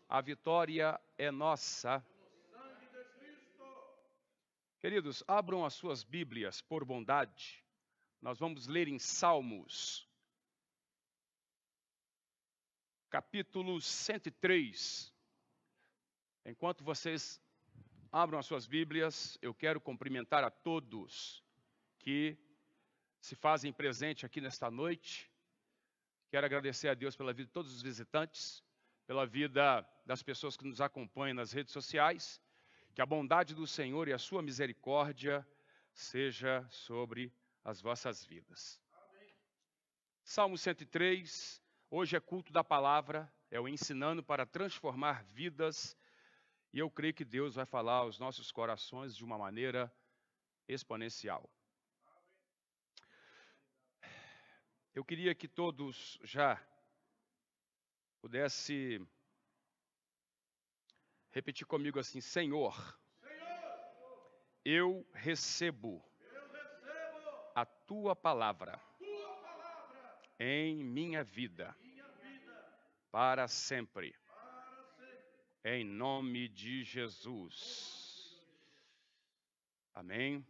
A vitória é nossa. Queridos, abram as suas Bíblias por bondade. Nós vamos ler em Salmos, capítulo 103. Enquanto vocês abram as suas Bíblias, eu quero cumprimentar a todos que se fazem presente aqui nesta noite. Quero agradecer a Deus pela vida de todos os visitantes, pela vida das pessoas que nos acompanham nas redes sociais. Que a bondade do Senhor e a sua misericórdia seja sobre as vossas vidas. Amém. Salmo 103, hoje é culto da palavra, é o ensinando para transformar vidas. E eu creio que Deus vai falar aos nossos corações de uma maneira exponencial. Eu queria que todos já pudessem repetir comigo assim: Senhor, eu recebo a tua palavra em minha vida para sempre. Em nome de Jesus. Amém.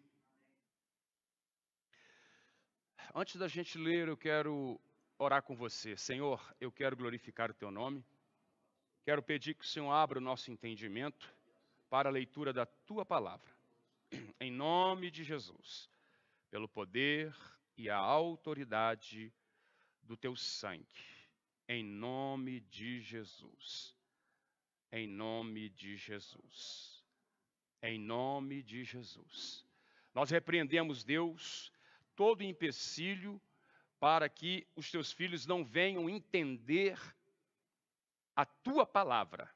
Antes da gente ler, eu quero orar com você. Senhor, eu quero glorificar o teu nome. Quero pedir que o Senhor abra o nosso entendimento para a leitura da tua palavra. Em nome de Jesus, pelo poder e a autoridade do teu sangue. Em nome de Jesus. Em nome de Jesus. Em nome de Jesus. Nós repreendemos, Deus, todo empecilho para que os teus filhos não venham entender a tua palavra.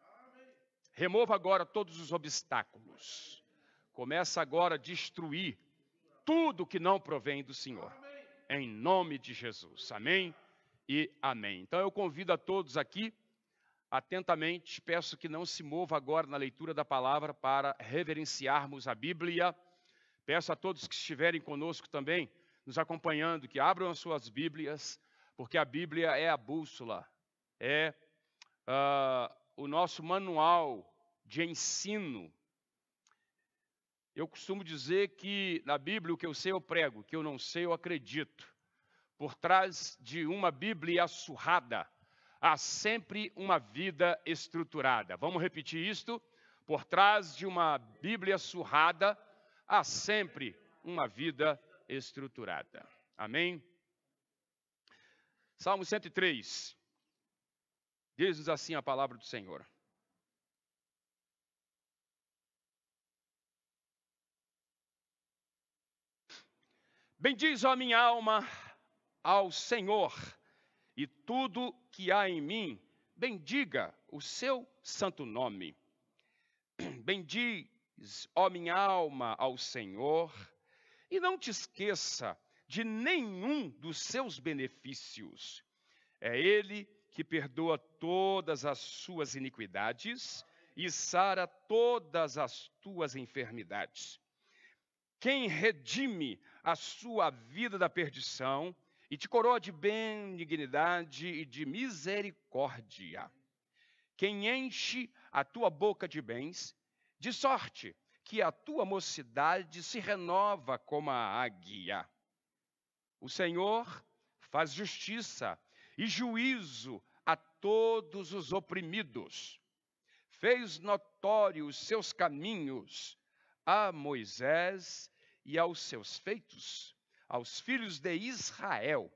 Remova agora todos os obstáculos. Começa agora a destruir tudo que não provém do Senhor. Em nome de Jesus. Amém e amém. Então eu convido a todos aqui, atentamente, peço que não se mova agora na leitura da palavra para reverenciarmos a Bíblia. Peço a todos que estiverem conosco também, nos acompanhando, que abram as suas Bíblias, porque a Bíblia é a bússola, é o nosso manual de ensino. Eu costumo dizer que na Bíblia o que eu sei eu prego, o que eu não sei eu acredito. Por trás de uma Bíblia surrada, há sempre uma vida estruturada. Vamos repetir isto? Por trás de uma Bíblia surrada, há sempre uma vida estruturada. Amém? Salmo 103. Diz-nos assim a palavra do Senhor. Bendiz a minha alma ao Senhor, e tudo que há em mim, bendiga o seu santo nome. Bendiz, ó minha alma, ao Senhor, e não te esqueça de nenhum dos seus benefícios. É Ele que perdoa todas as suas iniquidades e sara todas as tuas enfermidades. Quem redime a sua vida da perdição e te coroa de benignidade e de misericórdia. Quem enche a tua boca de bens, de sorte que a tua mocidade se renova como a águia. O Senhor faz justiça e juízo a todos os oprimidos. Fez notórios os seus caminhos a Moisés e aos seus feitos, aos filhos de Israel.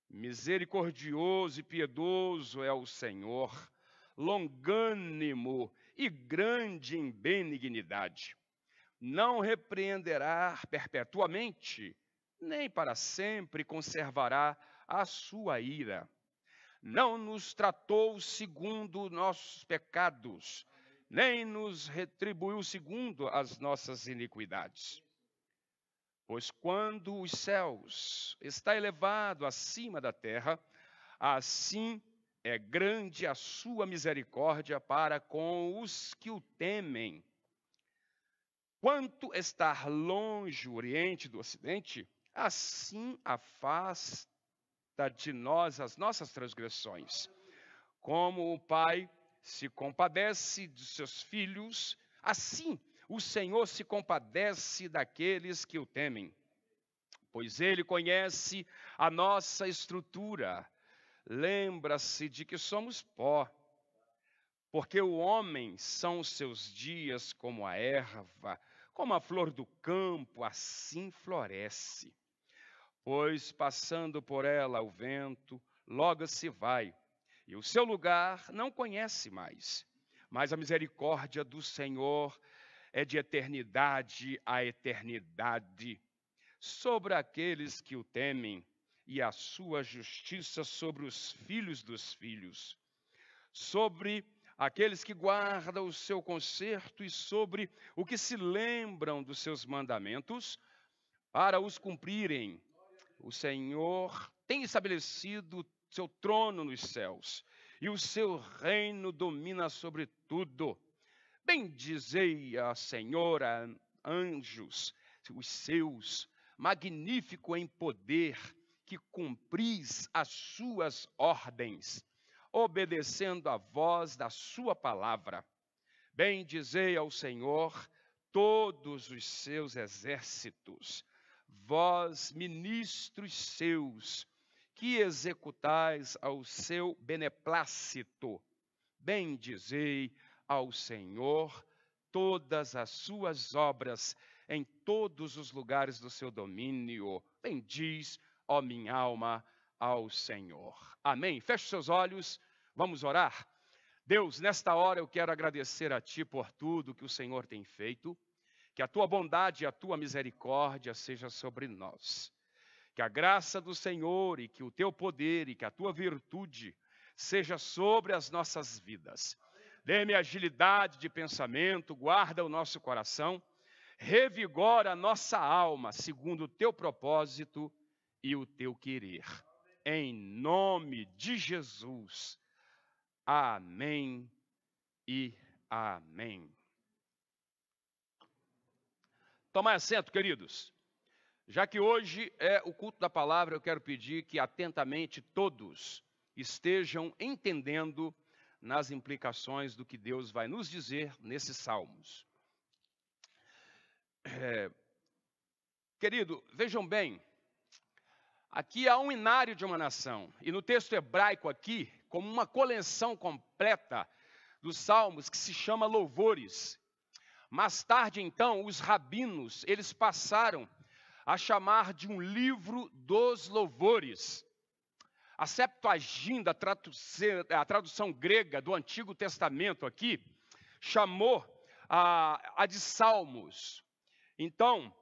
Misericordioso e piedoso é o Senhor, longânimo e grande em benignidade. Não repreenderá perpetuamente, nem para sempre conservará a sua ira. Não nos tratou segundo nossos pecados, nem nos retribuiu segundo as nossas iniquidades. Pois quando os céus está elevado acima da terra, assim é grande a sua misericórdia para com os que o temem. Quanto está longe o Oriente do Ocidente, assim afasta de nós as nossas transgressões. Como o Pai se compadece de seus filhos, assim o Senhor se compadece daqueles que o temem. Pois Ele conhece a nossa estrutura, lembra-se de que somos pó. Porque o homem são os seus dias como a erva, como a flor do campo, assim floresce. Pois passando por ela o vento, logo se vai, e o seu lugar não conhece mais. Mas a misericórdia do Senhor é de eternidade a eternidade sobre aqueles que o temem, e a sua justiça sobre os filhos dos filhos, sobre aqueles que guardam o seu conserto e sobre o que se lembram dos seus mandamentos, para os cumprirem. O Senhor tem estabelecido seu trono nos céus, e o seu reino domina sobre tudo. Bendizei a Senhora, anjos, os seus, magnífico em poder, que cumpris as suas ordens, obedecendo à voz da sua palavra. Bendizei ao Senhor todos os seus exércitos, vós, ministros seus, que executais ao seu beneplácito. Bendizei ao Senhor todas as suas obras em todos os lugares do seu domínio. Bendiz, ó minha alma, ao Senhor. Amém. Feche seus olhos, vamos orar. Deus, nesta hora eu quero agradecer a Ti por tudo que o Senhor tem feito, que a Tua bondade e a Tua misericórdia seja sobre nós. Que a graça do Senhor e que o Teu poder e que a Tua virtude seja sobre as nossas vidas. Dê-me agilidade de pensamento, guarda o nosso coração, revigora a nossa alma, segundo o Teu propósito e o Teu querer. Em nome de Jesus. Amém e amém. Tomai assento, queridos. Já que hoje é o culto da palavra, eu quero pedir que atentamente todos estejam entendendo nas implicações do que Deus vai nos dizer nesses salmos. Querido, vejam bem, aqui há um inário de uma nação, e no texto hebraico aqui, como uma coleção completa dos salmos que se chama louvores. Mais tarde, então, os rabinos, eles passaram a chamar de um livro dos louvores. A Septuaginta, a tradução grega do Antigo Testamento aqui, chamou a de salmos. Então,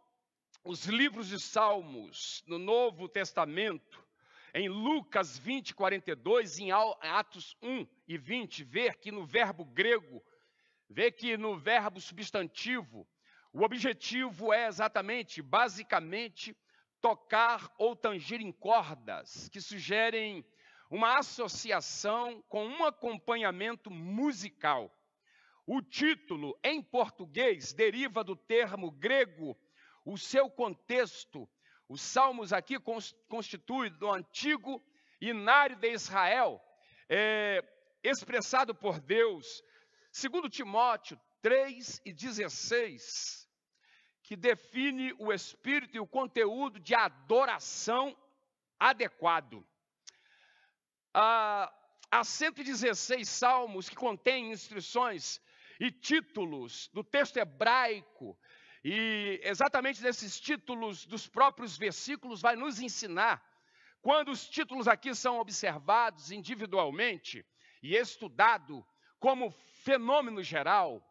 os livros de salmos no Novo Testamento, em Lucas 20, 42, em Atos 1 e 20, vê que no verbo grego, vê que no verbo substantivo, o objetivo é exatamente, basicamente, tocar ou tangir em cordas, que sugerem uma associação com um acompanhamento musical. O título, em português, deriva do termo grego, o seu contexto. Os salmos aqui constituem do antigo inário de Israel, expressado por Deus, segundo Timóteo 3:16, que define o espírito e o conteúdo de adoração adequado. Há 116 salmos que contêm instruções e títulos do texto hebraico, e exatamente nesses títulos dos próprios versículos vai nos ensinar, quando os títulos aqui são observados individualmente e estudado como fenômeno geral,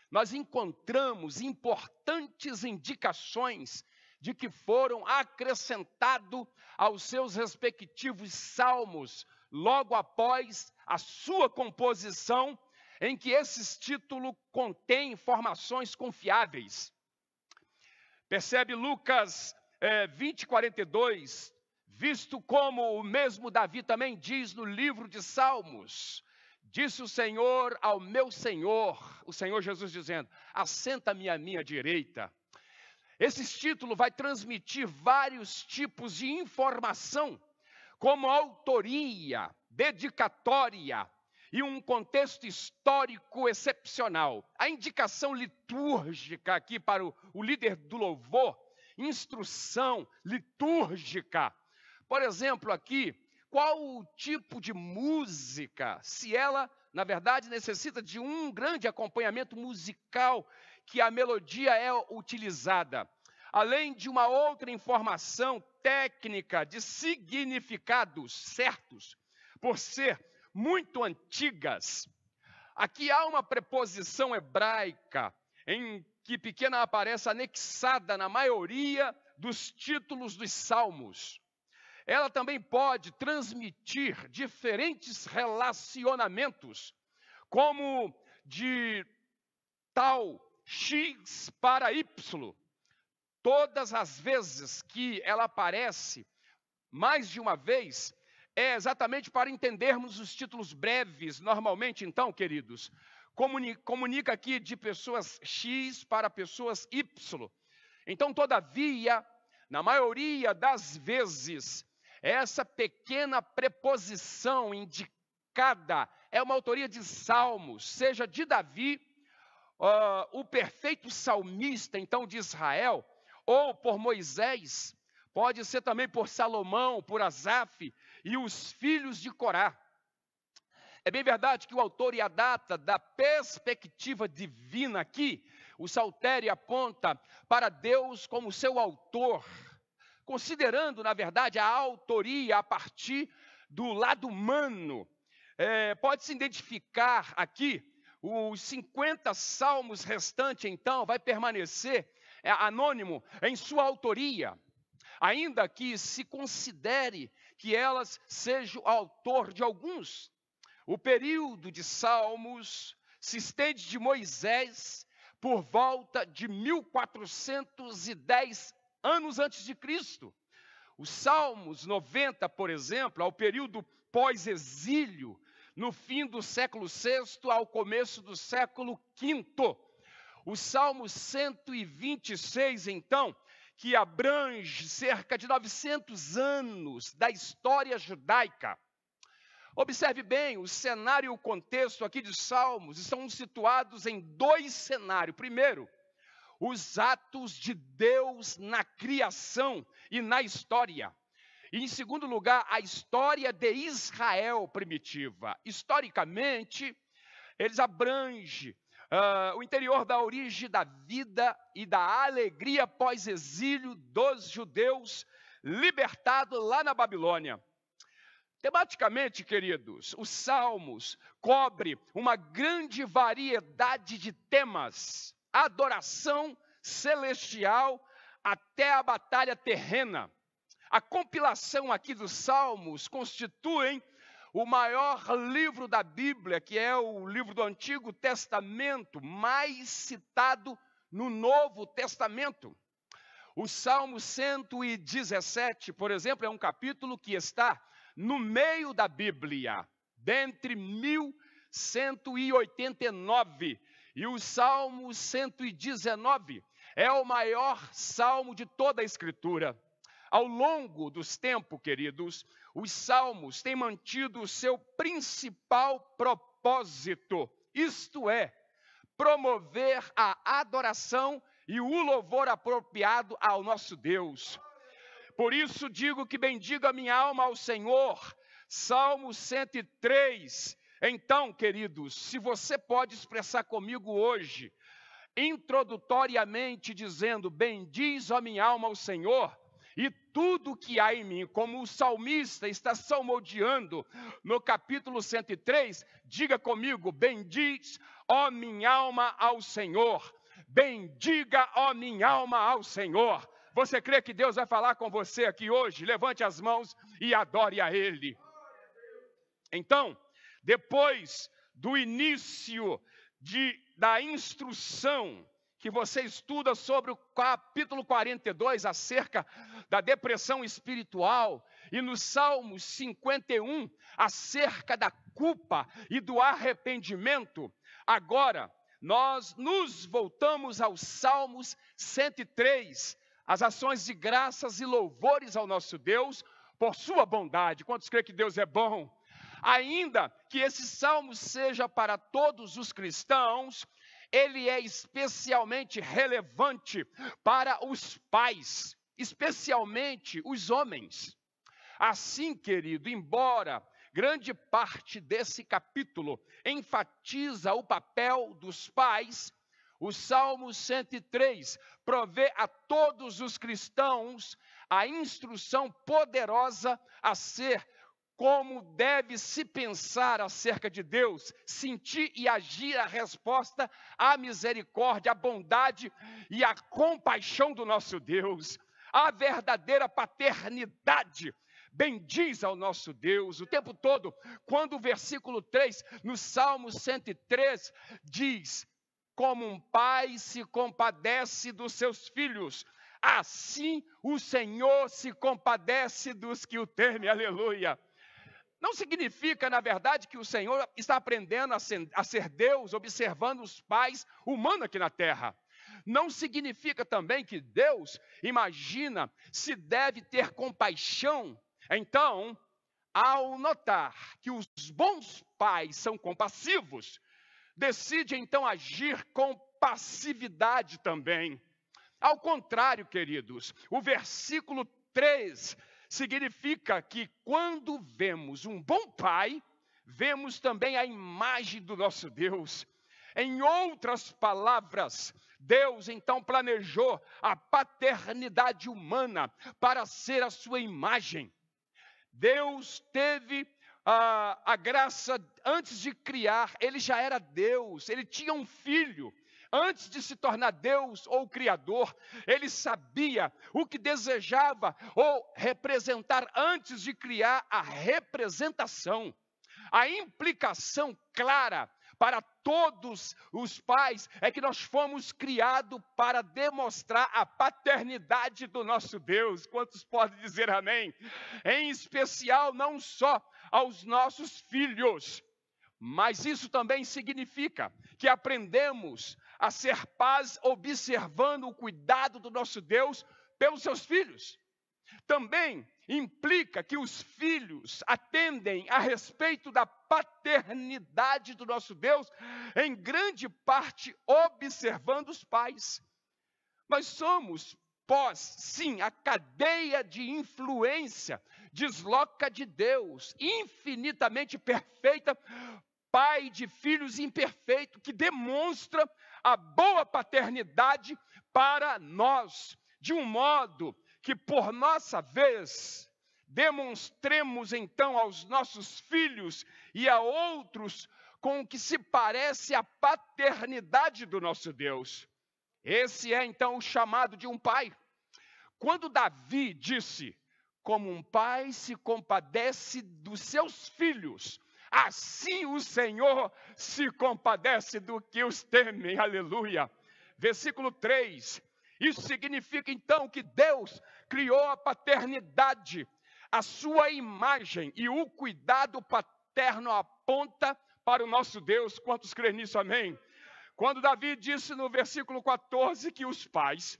nós encontramos importantes indicações de que foram acrescentados aos seus respectivos salmos, logo após a sua composição, em que esses títulos contêm informações confiáveis. Percebe Lucas 20, 42, visto como o mesmo Davi também diz no livro de Salmos, disse o Senhor ao meu Senhor, o Senhor Jesus dizendo, assenta-me à minha direita. Esse título vai transmitir vários tipos de informação, como autoria, dedicatória e um contexto histórico excepcional. A indicação litúrgica aqui para o líder do louvor, instrução litúrgica. Por exemplo, aqui, qual o tipo de música, se ela, na verdade, necessita de um grande acompanhamento musical, que a melodia é utilizada, além de uma outra informação técnica de significados certos, por ser muito antigas. Aqui há uma preposição hebraica, em que pequena aparece anexada na maioria dos títulos dos salmos. Ela também pode transmitir diferentes relacionamentos, como de tal X para Y. Todas as vezes que ela aparece, mais de uma vez, é exatamente para entendermos os títulos breves. Normalmente, então, queridos, comunica aqui de pessoas X para pessoas Y. Então, todavia, na maioria das vezes, essa pequena preposição indicada é uma autoria de salmos, seja de Davi, o perfeito salmista, então, de Israel, ou por Moisés, pode ser também por Salomão, por Asaf e os filhos de Corá. É bem verdade que o autor e a data da perspectiva divina aqui, o saltério aponta para Deus como seu autor, considerando, na verdade, a autoria a partir do lado humano. Pode-se identificar aqui os 50 salmos restantes, então, vai permanecer anônimo em sua autoria, ainda que se considere que elas sejam autor de alguns. O período de Salmos se estende de Moisés por volta de 1410 anos antes de Cristo. Os Salmos 90, por exemplo, ao período pós-exílio, no fim do século VI ao começo do século V. O Salmo 126, então, que abrange cerca de 900 anos da história judaica. Observe bem, o cenário e o contexto aqui de Salmos estão situados em dois cenários. Primeiro, os atos de Deus na criação e na história. E, em segundo lugar, a história de Israel primitiva. Historicamente, eles abrangem o interior da origem da vida e da alegria pós-exílio dos judeus libertados lá na Babilônia. Tematicamente, queridos, os Salmos cobrem uma grande variedade de temas, adoração celestial até a batalha terrena. A compilação aqui dos Salmos constitui o maior livro da Bíblia, que é o livro do Antigo Testamento, mais citado no Novo Testamento. O Salmo 117, por exemplo, é um capítulo que está no meio da Bíblia, dentre 1189. E o Salmo 119 é o maior salmo de toda a Escritura. Ao longo dos tempos, queridos, os salmos têm mantido o seu principal propósito, isto é, promover a adoração e o louvor apropriado ao nosso Deus. Por isso digo que bendiga minha alma ao Senhor. Salmo 103. Então, queridos, se você pode expressar comigo hoje, introdutoriamente dizendo, bendiz a minha alma ao Senhor, e tudo que há em mim, como o salmista está salmodiando no capítulo 103, diga comigo, bendiz, ó minha alma, ao Senhor. Bendiga, ó minha alma, ao Senhor. Você crê que Deus vai falar com você aqui hoje? Levante as mãos e adore a Ele. Então, depois do início da instrução, que você estuda sobre o capítulo 42, acerca da depressão espiritual, e no Salmo 51, acerca da culpa e do arrependimento, agora nós nos voltamos aos Salmos 103, as ações de graças e louvores ao nosso Deus, por sua bondade. Quantos creem que Deus é bom? Ainda que esse salmo seja para todos os cristãos, ele é especialmente relevante para os pais, especialmente os homens. Assim, querido, embora grande parte desse capítulo enfatiza o papel dos pais, o Salmo 103 provê a todos os cristãos a instrução poderosa a ser como deve se pensar acerca de Deus, sentir e agir a resposta à misericórdia, à bondade e à compaixão do nosso Deus, a verdadeira paternidade. Bendiz ao nosso Deus o tempo todo, quando o versículo 3, no Salmo 103, diz: como um pai se compadece dos seus filhos, assim o Senhor se compadece dos que o temem, aleluia. Não significa, na verdade, que o Senhor está aprendendo a ser Deus, observando os pais humanos aqui na terra. Não significa também que Deus imagina se deve ter compaixão. Então, ao notar que os bons pais são compassivos, decide então agir com passividade também. Ao contrário, queridos, o versículo 3 significa que quando vemos um bom pai, vemos também a imagem do nosso Deus. Em outras palavras, Deus então planejou a paternidade humana para ser a sua imagem. Deus teve a graça, antes de criar, ele já era Deus, ele tinha um filho. Antes de se tornar Deus ou Criador, ele sabia o que desejava ou representar antes de criar a representação. A implicação clara para todos os pais é que nós fomos criados para demonstrar a paternidade do nosso Deus. Quantos podem dizer amém? Em especial, não só aos nossos filhos, mas isso também significa que aprendemos a ser pais observando o cuidado do nosso Deus pelos seus filhos. Também implica que os filhos atendem a respeito da paternidade do nosso Deus, em grande parte observando os pais. Nós somos, sim, a cadeia de influência desloca de Deus, infinitamente perfeita, pai de filhos imperfeito, que demonstra a boa paternidade para nós, de um modo que, por nossa vez, demonstremos então aos nossos filhos e a outros com o que se parece a paternidade do nosso Deus. Esse é então o chamado de um pai. Quando Davi disse: como um pai se compadece dos seus filhos, assim o Senhor se compadece do que os temem, aleluia. Versículo 3, isso significa então que Deus criou a paternidade, a sua imagem, e o cuidado paterno aponta para o nosso Deus. Quantos creem nisso, amém? Quando Davi disse no versículo 14 que os pais,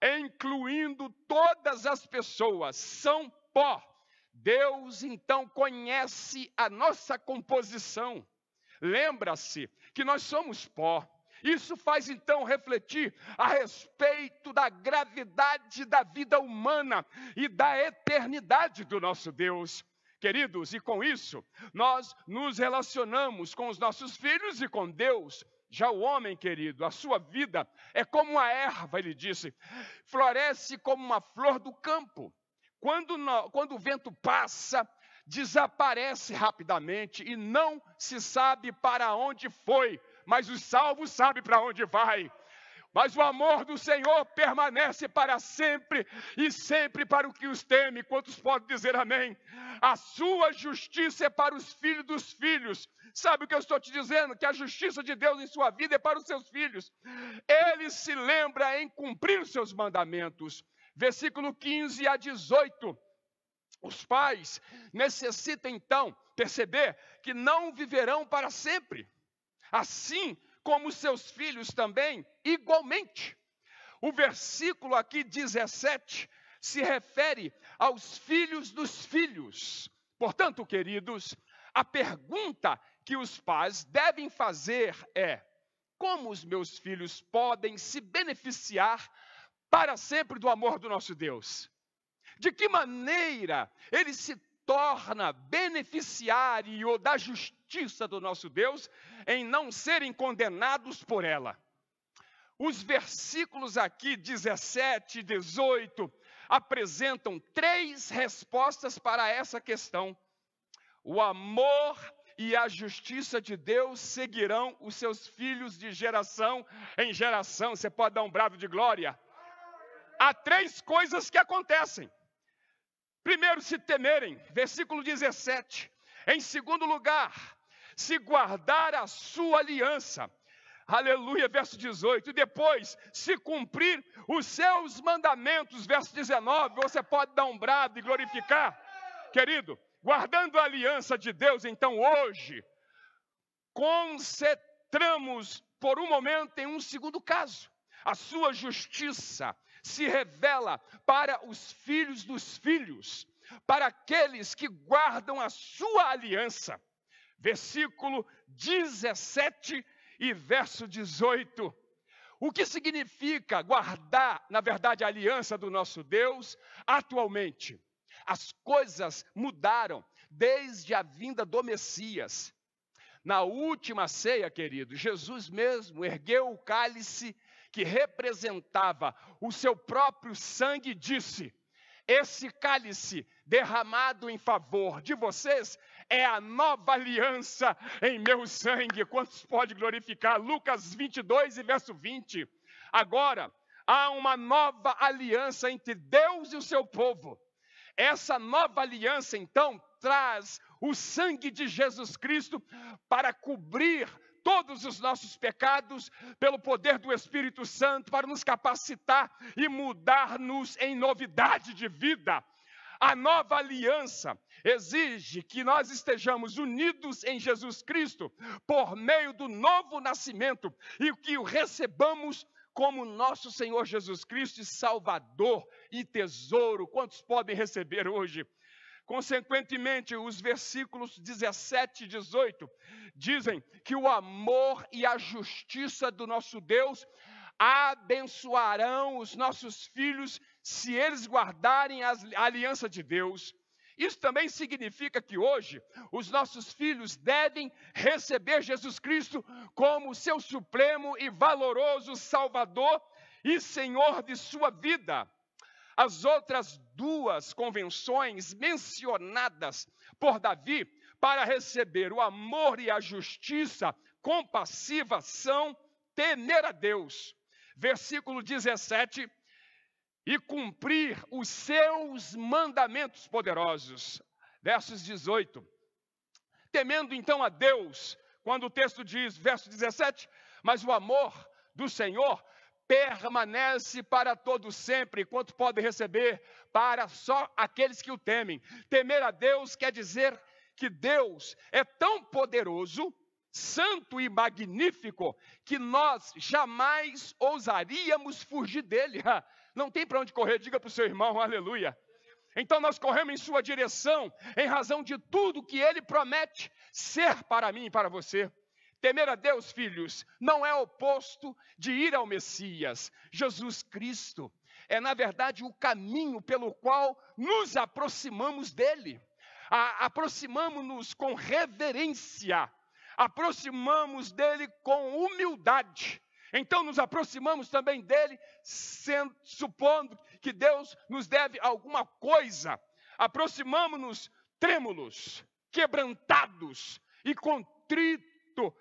incluindo todas as pessoas, são pó, Deus então conhece a nossa composição. Lembra-se que nós somos pó. Isso faz então refletir a respeito da gravidade da vida humana e da eternidade do nosso Deus. Queridos, e com isso, nós nos relacionamos com os nossos filhos e com Deus. Já o homem, querido, a sua vida é como uma erva, ele disse, floresce como uma flor do campo. Quando o vento passa, desaparece rapidamente e não se sabe para onde foi, mas os salvos sabem para onde vai. Mas o amor do Senhor permanece para sempre e sempre para o que os teme. Quantos podem dizer amém? A sua justiça é para os filhos dos filhos. Sabe o que eu estou te dizendo? Que a justiça de Deus em sua vida é para os seus filhos. Ele se lembra em cumprir os seus mandamentos. Versículo 15 a 18. Os pais necessitam então perceber que não viverão para sempre. Assim como seus filhos também, igualmente. O versículo aqui 17 se refere aos filhos dos filhos. Portanto, queridos, A pergunta que os pais devem fazer é: como os meus filhos podem se beneficiar para sempre do amor do nosso Deus? De que maneira ele se torna beneficiário da justiça do nosso Deus em não serem condenados por ela? Os versículos aqui 17 e 18 apresentam 3 respostas para essa questão. O amor e a justiça de Deus seguirão os seus filhos de geração em geração. Você pode dar um brado de glória? Há 3 coisas que acontecem. Primeiro, se temerem, versículo 17. Em segundo lugar, se guardar a sua aliança. Aleluia, verso 18. E depois, se cumprir os seus mandamentos, verso 19. Você pode dar um brado e glorificar. Querido, guardando a aliança de Deus, então hoje, concentramos por um momento em um segundo caso. A sua justiça se revela para os filhos dos filhos, para aqueles que guardam a sua aliança. Versículo 17 e verso 18. O que significa guardar, na verdade, a aliança do nosso Deus atualmente? As coisas mudaram desde a vinda do Messias. Na última ceia, querido, Jesus mesmo ergueu o cálice que representava o seu próprio sangue e disse: esse cálice derramado em favor de vocês é a nova aliança em meu sangue. Quantos pode glorificar? Lucas 22 e verso 20. Agora, há uma nova aliança entre Deus e o seu povo. Essa nova aliança, então, traz o sangue de Jesus Cristo para cobrir todos os nossos pecados, pelo poder do Espírito Santo, para nos capacitar e mudar-nos em novidade de vida. A nova aliança exige que nós estejamos unidos em Jesus Cristo por meio do novo nascimento e que o recebamos como nosso Senhor Jesus Cristo, Salvador e tesouro. Quantos podem receber hoje? Consequentemente, os versículos 17 e 18 dizem que o amor e a justiça do nosso Deus abençoarão os nossos filhos se eles guardarem a aliança de Deus. Isso também significa que hoje os nossos filhos devem receber Jesus Cristo como seu supremo e valoroso Salvador e Senhor de sua vida. As outras 2 convenções mencionadas por Davi para receber o amor e a justiça compassiva são temer a Deus. Versículo 17, e cumprir os seus mandamentos poderosos. Versos 18. Temendo então a Deus, quando o texto diz, verso 17, mas o amor do Senhor permanece para todo sempre. Quanto pode receber? Para só aqueles que o temem. Temer a Deus quer dizer que Deus é tão poderoso, santo e magnífico, que nós jamais ousaríamos fugir dele. Não tem para onde correr, diga para o seu irmão, aleluia. Então nós corremos em sua direção, em razão de tudo que ele promete ser para mim e para você. Temer a Deus, filhos, não é oposto de ir ao Messias. Jesus Cristo é, na verdade, o caminho pelo qual nos aproximamos dele. Aproximamos-nos com reverência, aproximamos dele com humildade. Então nos aproximamos também dele, supondo que Deus nos deve alguma coisa. Aproximamos-nos trêmulos, quebrantados e contritos,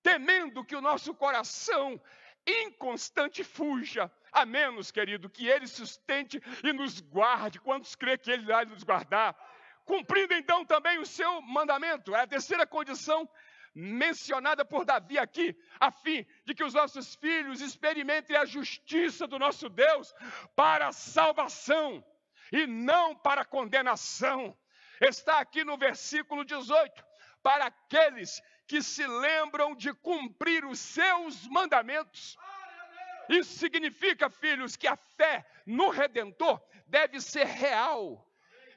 temendo que o nosso coração inconstante fuja, a menos, querido, que ele sustente e nos guarde. Quantos crê que ele vai nos guardar? Cumprindo então também o seu mandamento, é a terceira condição mencionada por Davi aqui, a fim de que os nossos filhos experimentem a justiça do nosso Deus para a salvação e não para a condenação. Está aqui no versículo 18, para aqueles que se lembram de cumprir os seus mandamentos. Isso significa, filhos, que a fé no Redentor deve ser real.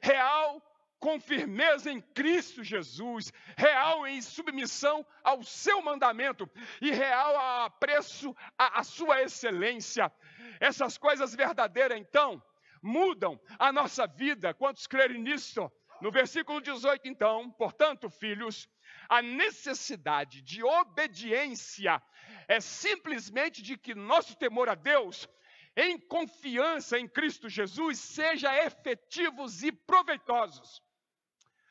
Real com firmeza em Cristo Jesus, real em submissão ao seu mandamento e real a apreço à sua excelência. Essas coisas verdadeiras, então, mudam a nossa vida. Quantos crerem nisso? No versículo 18, então, portanto, filhos, a necessidade de obediência é simplesmente de que nosso temor a Deus, em confiança em Cristo Jesus, seja efetivos e proveitosos.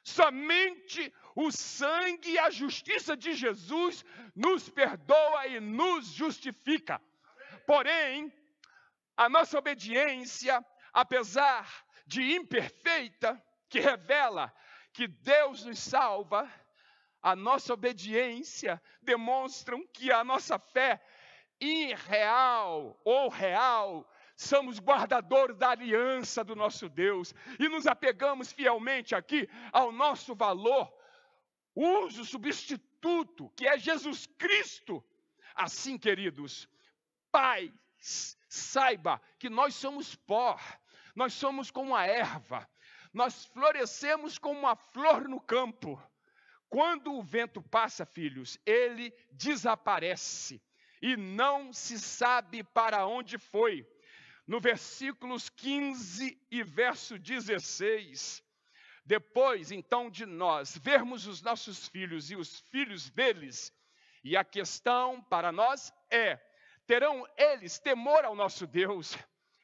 Somente o sangue e a justiça de Jesus nos perdoa e nos justifica. Porém, a nossa obediência, apesar de imperfeita, que revela que Deus nos salva, a nossa obediência demonstra que a nossa fé irreal ou real, somos guardadores da aliança do nosso Deus e nos apegamos fielmente aqui ao nosso valor, uso substituto, que é Jesus Cristo. Assim, queridos, Pai, saiba que nós somos pó, nós somos como a erva, nós florescemos como uma flor no campo. Quando o vento passa, filhos, ele desaparece e não se sabe para onde foi. No versículos 15 e verso 16, depois então de nós vermos os nossos filhos e os filhos deles, e a questão para nós é, terão eles temor ao nosso Deus,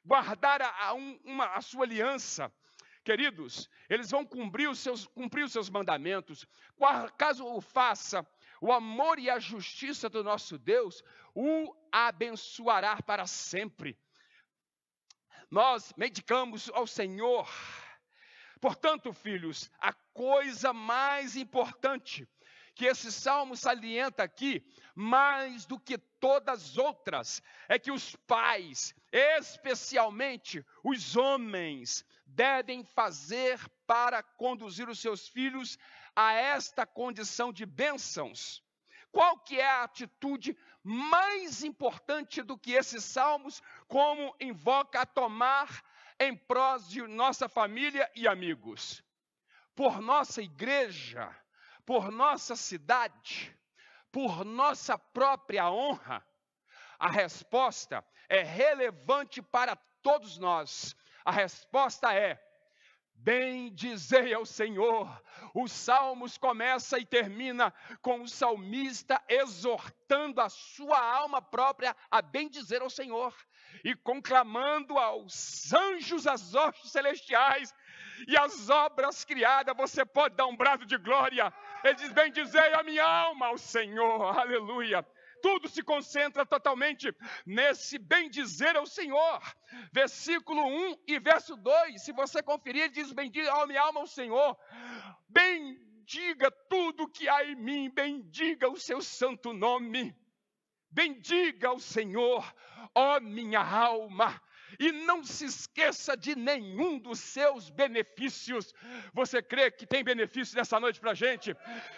guardar a sua aliança? Queridos, eles vão cumprir os seus mandamentos. Caso o faça, o amor e a justiça do nosso Deus o abençoará para sempre. Nós medicamos ao Senhor. Portanto, filhos, a coisa mais importante que esse salmo salienta aqui, mais do que todas as outras, é que os pais, especialmente os homens, devem fazer para conduzir os seus filhos a esta condição de bênçãos. Qual que é a atitude mais importante do que esses salmos, como invoca a tomar em prós de nossa família e amigos? Por nossa igreja, por nossa cidade, por nossa própria honra? A resposta é relevante para todos nós. A resposta é: bendizei ao Senhor. Os salmos começa e termina com o salmista exortando a sua alma própria a bendizer ao Senhor e conclamando aos anjos, as hostes celestiais e as obras criadas. Você pode dar um brado de glória. Ele diz: bendizei a minha alma ao Senhor. Aleluia. Tudo se concentra totalmente nesse bendizer ao Senhor. Versículo 1 e verso 2, se você conferir, ele diz: bendiga a minha alma ao Senhor. Bendiga tudo que há em mim, bendiga o seu santo nome. Bendiga ao Senhor, ó minha alma, e não se esqueça de nenhum dos seus benefícios. Você crê que tem benefício nessa noite para a gente?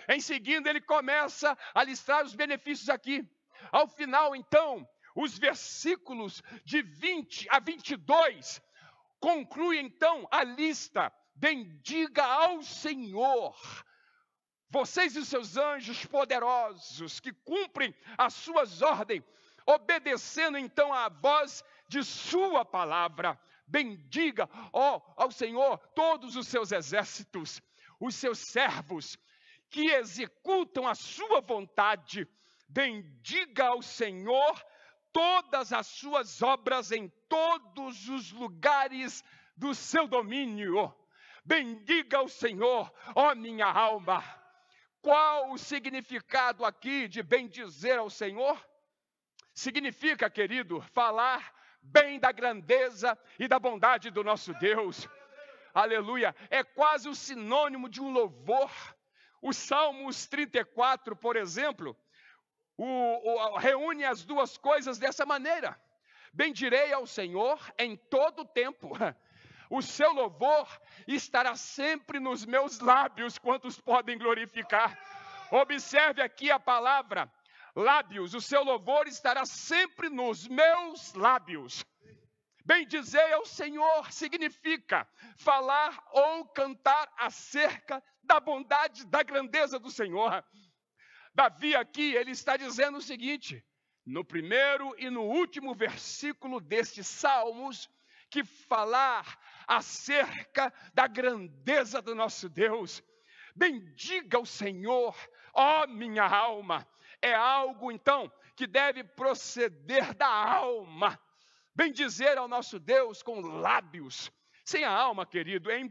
Em seguida, ele começa a listar os benefícios aqui. Ao final, então, os versículos de 20 a 22 concluem, então, a lista. Bendiga ao Senhor, vocês e os seus anjos poderosos, que cumprem as suas ordens, obedecendo, então, à voz de sua palavra. Bendiga, ó, ao Senhor, todos os seus exércitos, os seus servos, que executam a sua vontade. Bendiga ao Senhor todas as suas obras em todos os lugares do seu domínio. Bendiga ao Senhor, ó minha alma. Qual o significado aqui de bendizer ao Senhor? Significa, querido, falar bem da grandeza e da bondade do nosso Deus. Aleluia. É quase o sinônimo de um louvor. O Salmos 34, por exemplo, reúne as duas coisas dessa maneira. Bendirei ao Senhor em todo o tempo. O seu louvor estará sempre nos meus lábios. Quantos podem glorificar? Observe aqui a palavra lábios. O seu louvor estará sempre nos meus lábios. Bendizer ao Senhor significa falar ou cantar acerca da bondade, da grandeza do Senhor. Davi aqui, ele está dizendo o seguinte, no primeiro e no último versículo destes Salmos, que falar acerca da grandeza do nosso Deus. Bendiga o Senhor, ó minha alma. É algo, então, que deve proceder da alma. Bendizer ao nosso Deus com lábios. Sem a alma, querido, é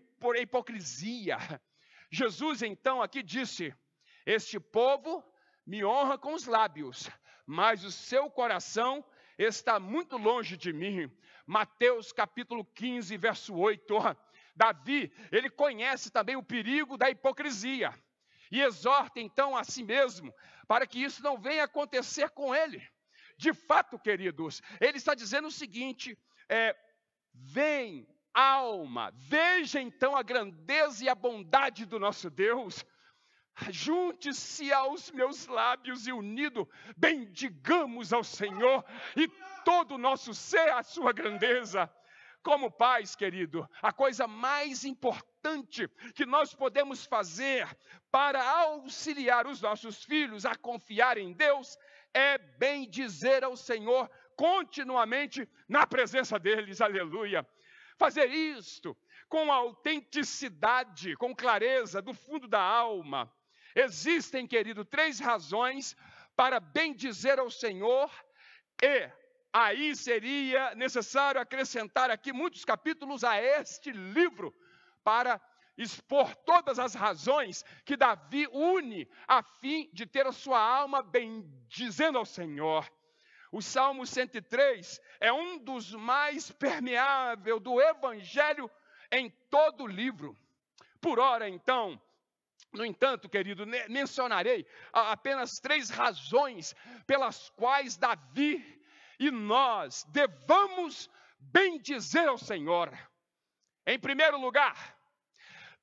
hipocrisia. Jesus, então, aqui disse, este povo me honra com os lábios, mas o seu coração está muito longe de mim. Mateus capítulo 15, verso 8. Davi, ele conhece também o perigo da hipocrisia e exorta então a si mesmo para que isso não venha acontecer com ele. De fato, queridos, ele está dizendo o seguinte, vem alma, veja então a grandeza e a bondade do nosso Deus. Junte-se aos meus lábios e unido, bendigamos ao Senhor e todo o nosso ser a sua grandeza. Como pais, querido, a coisa mais importante que nós podemos fazer para auxiliar os nossos filhos a confiar em Deus é bendizer ao Senhor continuamente na presença deles, aleluia. Fazer isto com autenticidade, com clareza do fundo da alma. Existem, querido, 3 razões para bendizer ao Senhor e aí seria necessário acrescentar aqui muitos capítulos a este livro para expor todas as razões que Davi une a fim de ter a sua alma bendizendo ao Senhor. O Salmo 103 é um dos mais permeáveis do Evangelho em todo o livro. Por ora, então, no entanto, querido, mencionarei apenas 3 razões pelas quais Davi e nós devamos bendizer ao Senhor. Em primeiro lugar,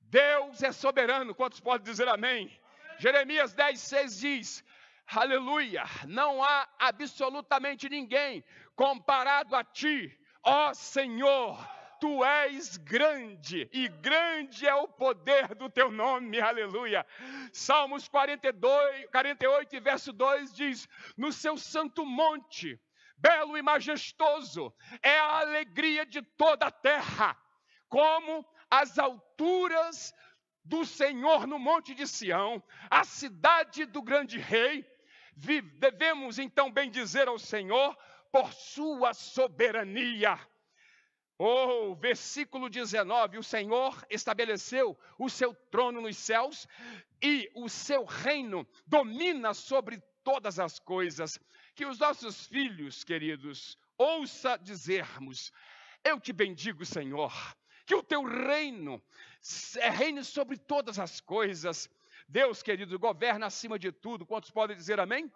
Deus é soberano. Quantos podem dizer amém? Jeremias 10:6 diz, aleluia, não há absolutamente ninguém comparado a ti, ó Senhor. Tu és grande, e grande é o poder do teu nome, aleluia. Salmos 48, verso 2 diz, no seu santo monte, belo e majestoso, é a alegria de toda a terra, como as alturas do Senhor no monte de Sião, a cidade do grande rei. Devemos então bendizer ao Senhor por sua soberania. Versículo 19, o Senhor estabeleceu o seu trono nos céus e o seu reino domina sobre todas as coisas. Que os nossos filhos, queridos, ouça dizermos, eu te bendigo, Senhor, que o teu reino reine sobre todas as coisas. Deus, querido, governa acima de tudo. Quantos podem dizer amém?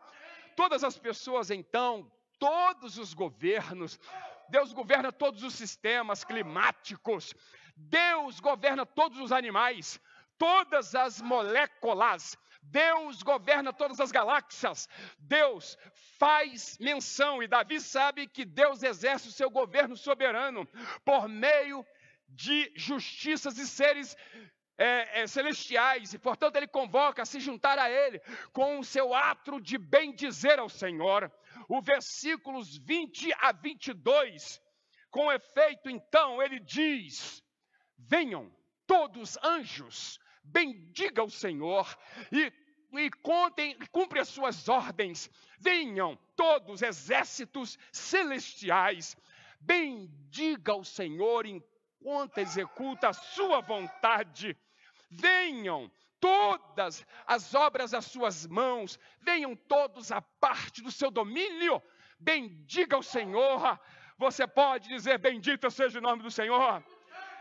Todas as pessoas, então, todos os governos, Deus governa todos os sistemas climáticos, Deus governa todos os animais, todas as moléculas, Deus governa todas as galáxias, Deus faz menção, e Davi sabe que Deus exerce o seu governo soberano por meio de justiças e seres celestiais, e portanto ele convoca a se juntar a ele com o seu ato de bendizer ao Senhor. O versículos 20 a 22, com efeito então ele diz, venham todos anjos, bendiga o Senhor e cumpre as suas ordens, venham todos exércitos celestiais, bendiga o Senhor enquanto executa a sua vontade, venham todas as obras das suas mãos, venham todos a parte do seu domínio, bendiga o Senhor. Você pode dizer, bendito seja o nome do Senhor.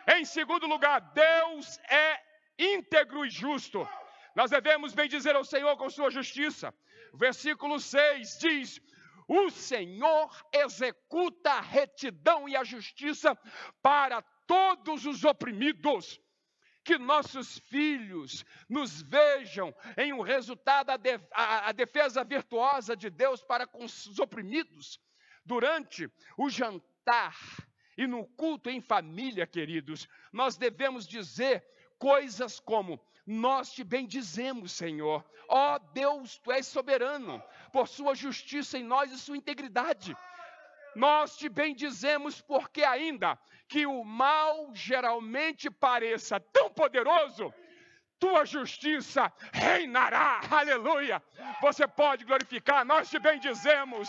Em segundo lugar, Deus é íntegro e justo. Nós devemos bendizer ao Senhor com sua justiça. O versículo 6 diz, o Senhor executa a retidão e a justiça para todos os oprimidos. Que nossos filhos nos vejam em um resultado, a defesa virtuosa de Deus para com os oprimidos. Durante o jantar E no culto em família, queridos, nós devemos dizer coisas como: nós te bendizemos, Senhor. Ó Deus, tu és soberano, por sua justiça em nós e sua integridade. Nós te bendizemos porque ainda que o mal geralmente pareça tão poderoso, tua justiça reinará, aleluia. Você pode glorificar, nós te bendizemos,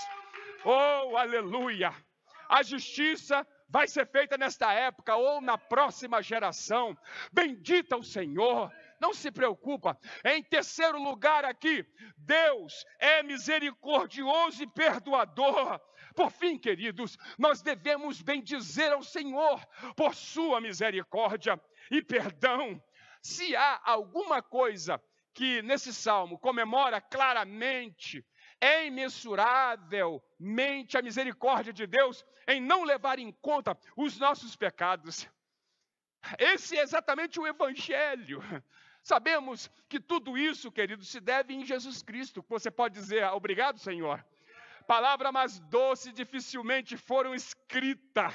oh, aleluia. A justiça vai ser feita nesta época ou na próxima geração. Bendita o Senhor, não se preocupa. Em terceiro lugar aqui, Deus é misericordioso e perdoador. Por fim, queridos, nós devemos bendizer ao Senhor por sua misericórdia e perdão. Se há alguma coisa que nesse salmo comemora claramente, é imensuravelmente a misericórdia de Deus em não levar em conta os nossos pecados. Esse é exatamente o Evangelho. Sabemos que tudo isso, queridos, se deve em Jesus Cristo. Você pode dizer: obrigado, Senhor. Palavra mais doce dificilmente foram escritas.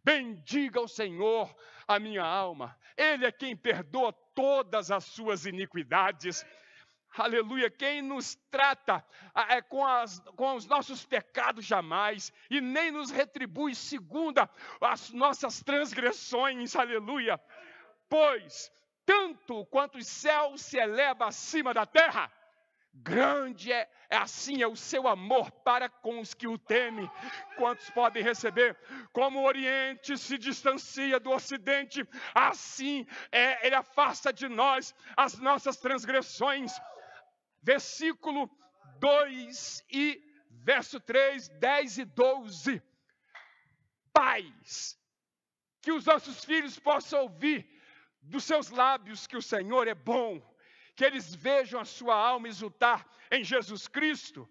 Bendiga o Senhor a minha alma. Ele é quem perdoa todas as suas iniquidades. Aleluia, quem nos trata com os nossos pecados jamais, e nem nos retribui segundo as nossas transgressões, aleluia. Pois, tanto quanto os céus se eleva acima da terra, grande é o seu amor para com os que o temem. Quantos podem receber? Como o Oriente se distancia do Ocidente, assim ele afasta de nós as nossas transgressões. Versículo 2 e verso 3, 10 e 12. Pais, que os nossos filhos possam ouvir dos seus lábios que o Senhor é bom, que eles vejam a sua alma exultar em Jesus Cristo,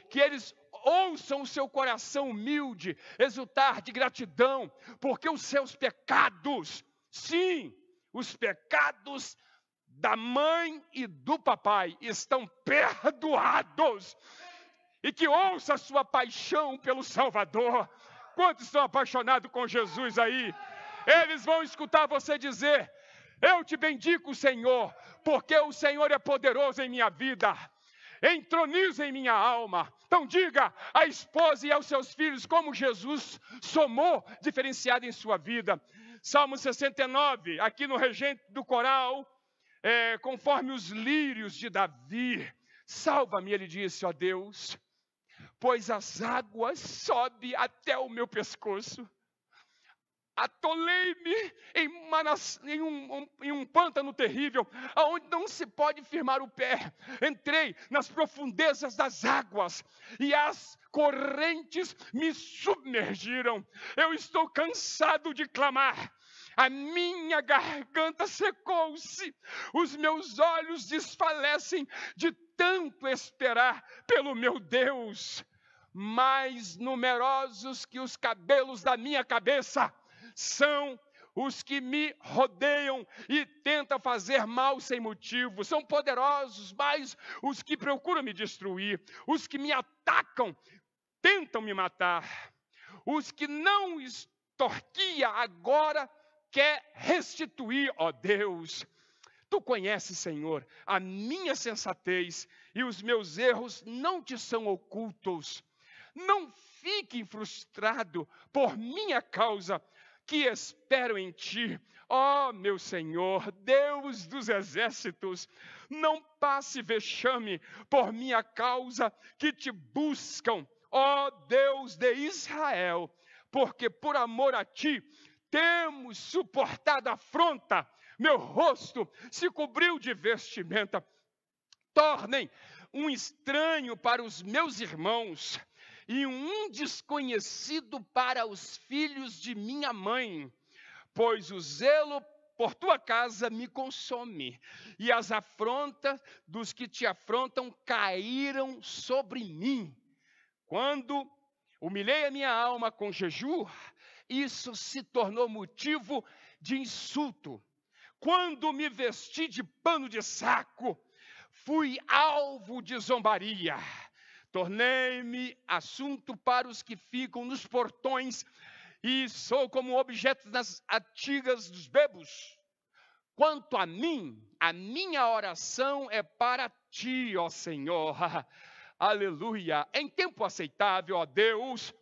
que eles ouçam o seu coração humilde exultar de gratidão, porque os seus pecados, sim, os pecados da mãe e do papai estão perdoados, e que ouça a sua paixão pelo Salvador. Quantos estão apaixonados com Jesus aí? Eles vão escutar você dizer: eu te bendigo, Senhor, porque o Senhor é poderoso em minha vida, entroniza em minha alma. Então diga à esposa e aos seus filhos como Jesus somou diferenciado em sua vida. Salmo 69, aqui no regente do coral, conforme os lírios de Davi. Salva-me, ele disse, ó Deus, pois as águas sobem até o meu pescoço. Atolei-me em um pântano terrível, aonde não se pode firmar o pé. Entrei nas profundezas das águas, e as correntes me submergiram. Eu estou cansado de clamar. A minha garganta secou-se, os meus olhos desfalecem de tanto esperar pelo meu Deus. Mais numerosos que os cabelos da minha cabeça são os que me rodeiam e tentam fazer mal sem motivo. São poderosos, mas os que procuram me destruir, os que me atacam, tentam me matar. Os que não extorquia agora quer restituir, ó Deus. Tu conheces, Senhor, a minha sensatez, e os meus erros não te são ocultos. Não fique frustrado por minha causa, que espero em ti, ó meu Senhor, Deus dos exércitos. Não passe vexame por minha causa, que te buscam, ó Deus de Israel, porque por amor a ti temos suportado a afronta. Meu rosto se cobriu de vestimenta. Tornem um estranho para os meus irmãos e um desconhecido para os filhos de minha mãe, pois o zelo por tua casa me consome, e as afrontas dos que te afrontam caíram sobre mim. Quando humilhei a minha alma com jejum, isso se tornou motivo de insulto. Quando me vesti de pano de saco, fui alvo de zombaria. Tornei-me assunto para os que ficam nos portões, e sou como objeto nas antigas dos bebos. Quanto a mim, a minha oração é para ti, ó Senhor. Aleluia. Em tempo aceitável, ó Deus,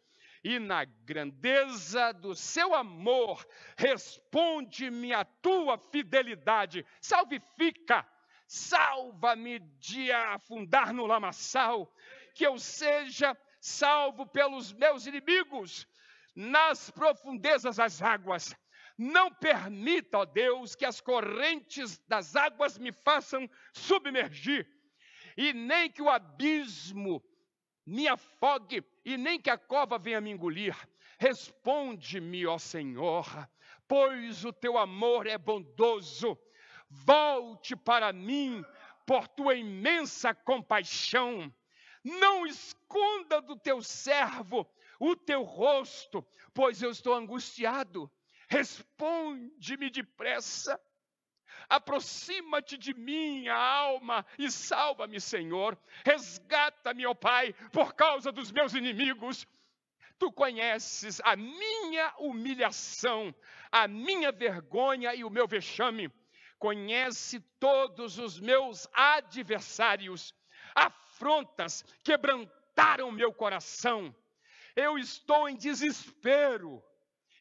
e na grandeza do seu amor, responde-me a tua fidelidade. Salva-me de afundar no lamaçal, que eu seja salvo pelos meus inimigos nas profundezas das águas. Não permita, ó Deus, que as correntes das águas me façam submergir, e nem que o abismo me afogue, e nem que a cova venha me engolir. Responde-me, ó Senhor, pois o teu amor é bondoso. Volte para mim por tua imensa compaixão. Não esconda do teu servo o teu rosto, pois eu estou angustiado. Responde-me depressa. Aproxima-te de minha alma e salva-me, Senhor. Resgata-me, ó Pai, por causa dos meus inimigos. Tu conheces a minha humilhação, a minha vergonha e o meu vexame. Conhece todos os meus adversários. Afrontas quebrantaram meu coração. Eu estou em desespero.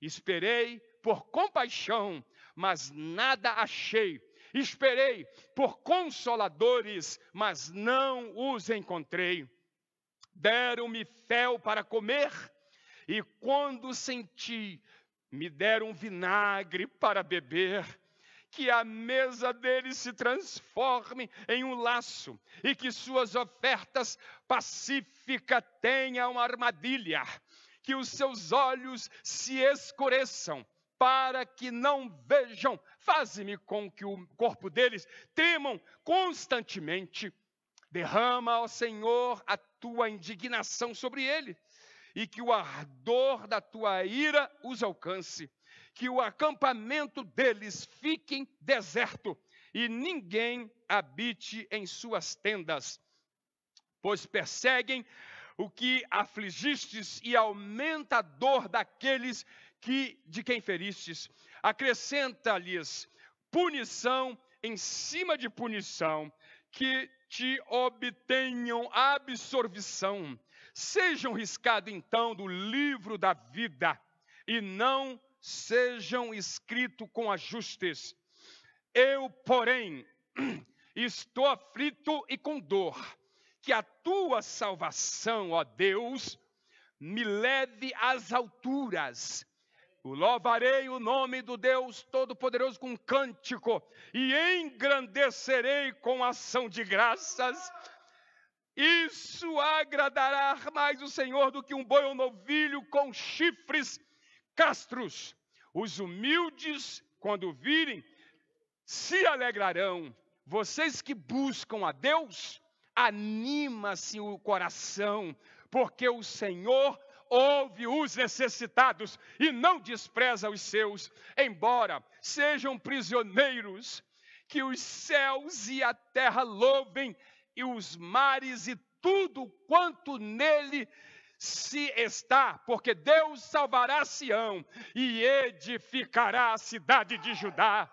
Esperei por compaixão, mas nada achei. Esperei por consoladores, mas não os encontrei. Deram-me fel para comer, e quando senti, me deram vinagre para beber. Que a mesa deles se transforme em um laço, e que suas ofertas pacíficas tenham armadilha. Que os seus olhos se escureçam, para que não vejam. Faze-me com que o corpo deles tremam constantemente. Derrama, ó Senhor, a tua indignação sobre ele, e que o ardor da tua ira os alcance. Que o acampamento deles fique deserto, e ninguém habite em suas tendas. Pois perseguem o que afligistes, e aumenta a dor daqueles de quem feristes. Acrescenta-lhes punição em cima de punição, que te obtenham absorvição. Sejam riscados então do livro da vida, e não sejam escritos com ajustes. Eu, porém, estou aflito e com dor. Que a tua salvação, ó Deus, me leve às alturas. Louvarei o nome do Deus Todo-Poderoso com cântico, e engrandecerei com ação de graças. Isso agradará mais o Senhor do que um boi ou novilho com chifres castros. Os humildes, quando virem, se alegrarão. Vocês que buscam a Deus, anima-se o coração, porque o Senhor ouve os necessitados e não despreza os seus. Embora sejam prisioneiros, que os céus e a terra louvem, e os mares e tudo quanto nele se está, porque Deus salvará Sião e edificará a cidade de Judá.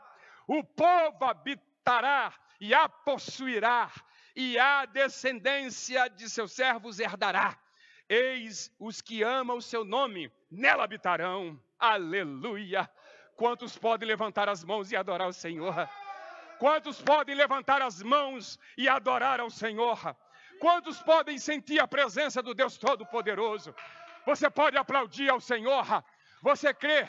O povo habitará e a possuirá, e a descendência de seus servos herdará. Eis os que amam o seu nome, nela habitarão. Aleluia! Quantos podem levantar as mãos e adorar o Senhor? Quantos podem levantar as mãos e adorar ao Senhor? Quantos podem sentir a presença do Deus Todo-Poderoso? Você pode aplaudir ao Senhor. Você crê?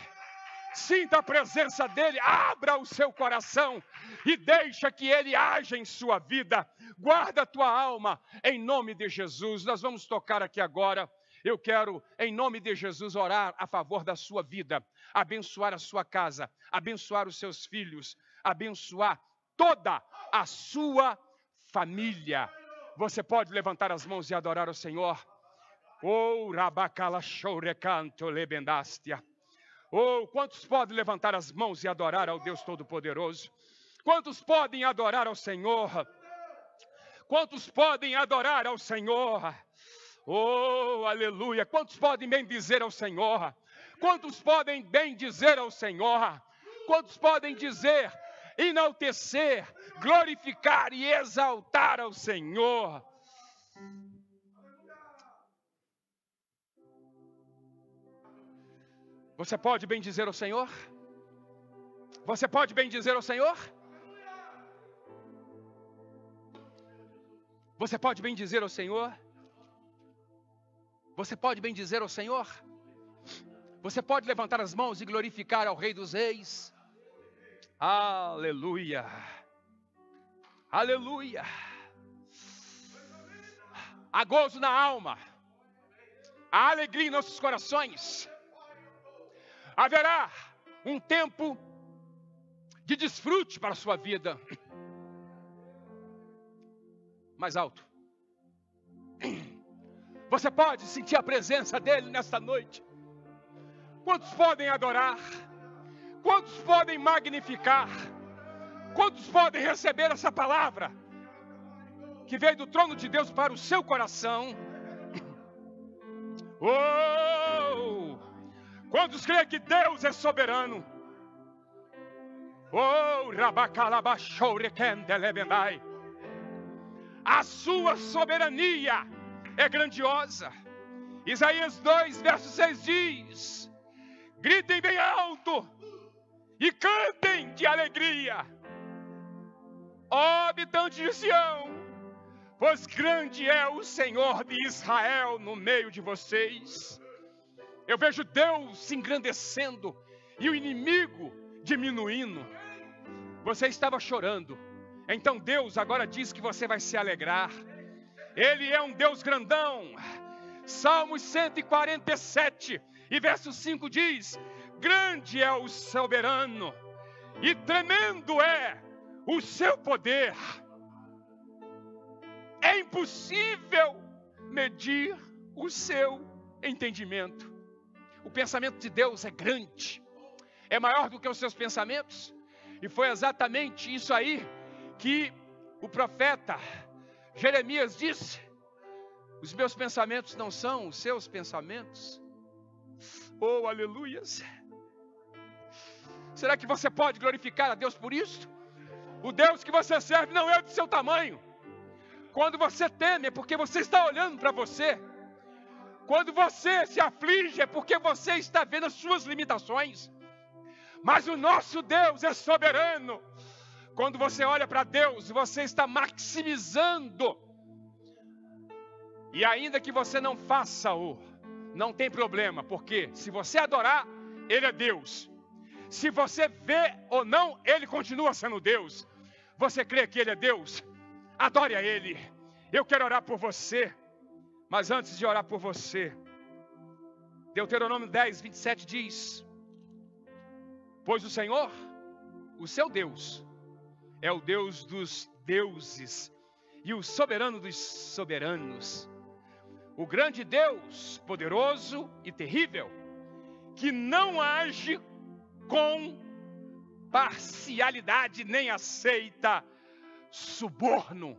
Sinta a presença dEle. Abra o seu coração e deixa que Ele haja em sua vida. Guarda a tua alma em nome de Jesus. Nós vamos tocar aqui agora. Eu quero, em nome de Jesus, orar a favor da sua vida. Abençoar a sua casa. Abençoar os seus filhos. Abençoar toda a sua família. Você pode levantar as mãos e adorar o Senhor. Oh, rabacala chourecanto lebendastia. Oh, quantos podem levantar as mãos e adorar ao Deus Todo-Poderoso? Quantos podem adorar ao Senhor? Quantos podem adorar ao Senhor? Oh, aleluia. Quantos podem bendizer ao Senhor? Quantos podem bem dizer ao Senhor? Quantos podem dizer, enaltecer, glorificar e exaltar ao Senhor? Você pode bem dizer ao Senhor? Você pode bem dizer ao Senhor? Você pode bem dizer ao Senhor? Você pode bem dizer ao Senhor? Você pode levantar as mãos e glorificar ao Rei dos Reis? Aleluia! Aleluia! Há gozo na alma, há alegria em nossos corações. Haverá um tempo de desfrute para a sua vida. Mais alto. Você pode sentir a presença dele nesta noite. Quantos podem adorar? Quantos podem magnificar? Quantos podem receber essa palavra que veio do trono de Deus para o seu coração? Oh! Quantos creem que Deus é soberano? Oh! Rabacalabachourekendelebendai. A sua soberania é grandiosa. Isaías 2, verso 6 diz: gritem bem alto e cantem de alegria, ó habitantes de Sião, pois grande é o Senhor de Israel no meio de vocês. Eu vejo Deus se engrandecendo e o inimigo diminuindo. Você estava chorando, então Deus agora diz que você vai se alegrar. Ele é um Deus grandão. Salmos 147 e verso 5 diz: grande é o soberano e tremendo é o seu poder. É impossível medir o seu entendimento. O pensamento de Deus é grande, é maior do que os seus pensamentos. E foi exatamente isso aí que o profeta Jeremias disse: os meus pensamentos não são os seus pensamentos. Oh, aleluias! Será que você pode glorificar a Deus por isso? O Deus que você serve não é do seu tamanho. Quando você teme é porque você está olhando para você. Quando você se aflige é porque você está vendo as suas limitações. Mas o nosso Deus é soberano. Quando você olha para Deus, você está maximizando. E ainda que você não faça-o, não tem problema, porque se você adorar, Ele é Deus. Se você vê ou não, Ele continua sendo Deus. Você crê que Ele é Deus? Adore a Ele. Eu quero orar por você, mas antes de orar por você, Deuteronômio 10, 27 diz: pois o Senhor, o seu Deus, é o Deus dos deuses e o soberano dos soberanos, o grande Deus, poderoso e terrível, que não age com parcialidade nem aceita suborno.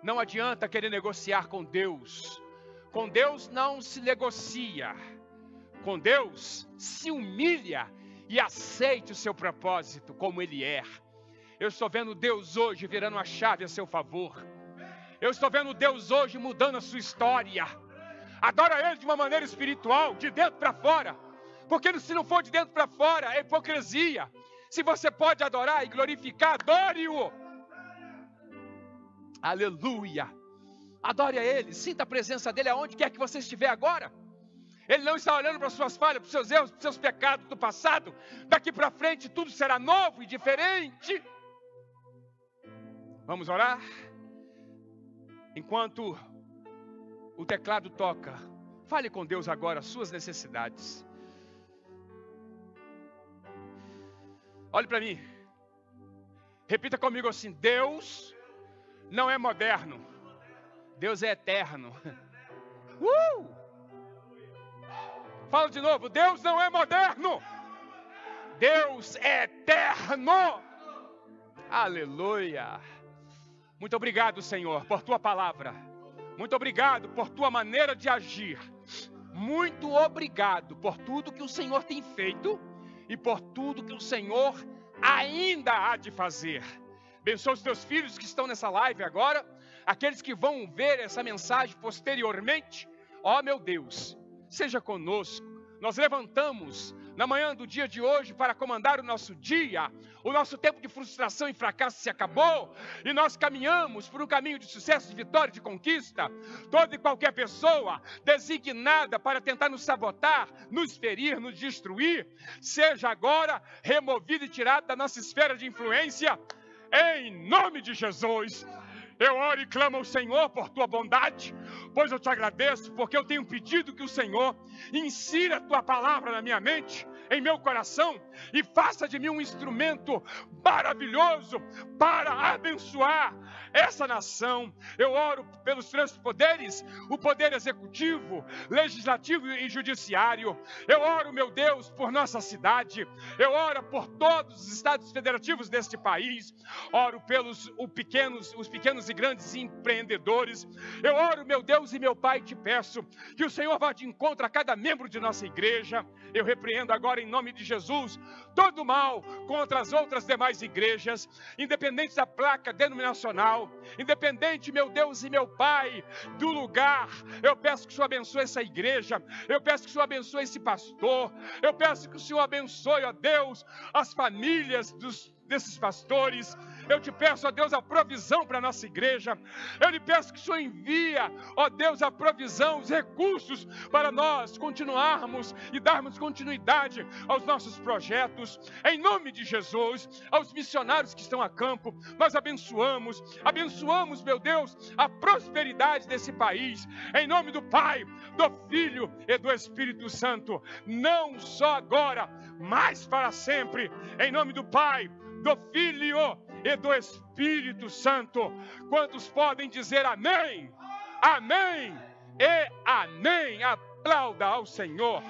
Não adianta querer negociar com Deus. Com Deus não se negocia. Com Deus se humilha e aceite o seu propósito como Ele é. Eu estou vendo Deus hoje virando a chave a seu favor. Eu estou vendo Deus hoje mudando a sua história. Adora Ele de uma maneira espiritual, de dentro para fora. Porque se não for de dentro para fora, é hipocrisia. Se você pode adorar e glorificar, adore-o. Aleluia. Adore a Ele, sinta a presença dEle aonde quer que você estiver agora. Ele não está olhando para as suas falhas, para os seus erros, para os seus pecados do passado. Daqui para frente tudo será novo e diferente. Vamos orar? Enquanto o teclado toca, fale com Deus agora as suas necessidades. Olhe para mim. Repita comigo assim: Deus não é moderno. Deus é eterno. Fala de novo: Deus não é moderno. Deus é eterno. Aleluia. Muito obrigado, Senhor, por Tua palavra. Muito obrigado por Tua maneira de agir. muito obrigado por tudo que o Senhor tem feito e por tudo que o Senhor ainda há de fazer. Abençoa os teus filhos que estão nessa live agora, aqueles que vão ver essa mensagem posteriormente. Ó meu Deus, seja conosco. Nós levantamos na manhã do dia de hoje para comandar o nosso dia. O nosso tempo de frustração e fracasso se acabou e nós caminhamos por um caminho de sucesso, de vitória, de conquista. Toda e qualquer pessoa designada para tentar nos sabotar, nos ferir, nos destruir, seja agora removida e tirada da nossa esfera de influência, em nome de Jesus. Eu oro e clamo ao Senhor por tua bondade, pois eu te agradeço, porque eu tenho pedido que o Senhor insira a tua palavra na minha mente, em meu coração, e faça de mim um instrumento maravilhoso para abençoar essa nação. Eu oro pelos três poderes, o poder executivo, legislativo e judiciário. Eu oro, meu Deus, por nossa cidade. Eu oro por todos os estados federativos deste país. Oro pelos os pequenos e grandes empreendedores. Eu oro, meu Deus e meu Pai, te peço que o Senhor vá de encontro a cada membro de nossa igreja. Eu repreendo agora em nome de Jesus todo mal contra as outras demais igrejas, independente da placa denominacional, independente, meu Deus e meu Pai, do lugar. Eu peço que o Senhor abençoe essa igreja, eu peço que o Senhor abençoe esse pastor, eu peço que o Senhor abençoe, ó Deus, as famílias desses pastores. Eu te peço, ó Deus, a provisão para a nossa igreja. Eu lhe peço que o Senhor envia, ó Deus, a provisão, os recursos para nós continuarmos e darmos continuidade aos nossos projetos. Em nome de Jesus, aos missionários que estão a campo, nós abençoamos, meu Deus, a prosperidade desse país. Em nome do Pai, do Filho e do Espírito Santo, não só agora, mas para sempre. Em nome do Pai, do Filho e do Espírito Santo. Quantos podem dizer amém? Amém e amém. Aplauda ao Senhor.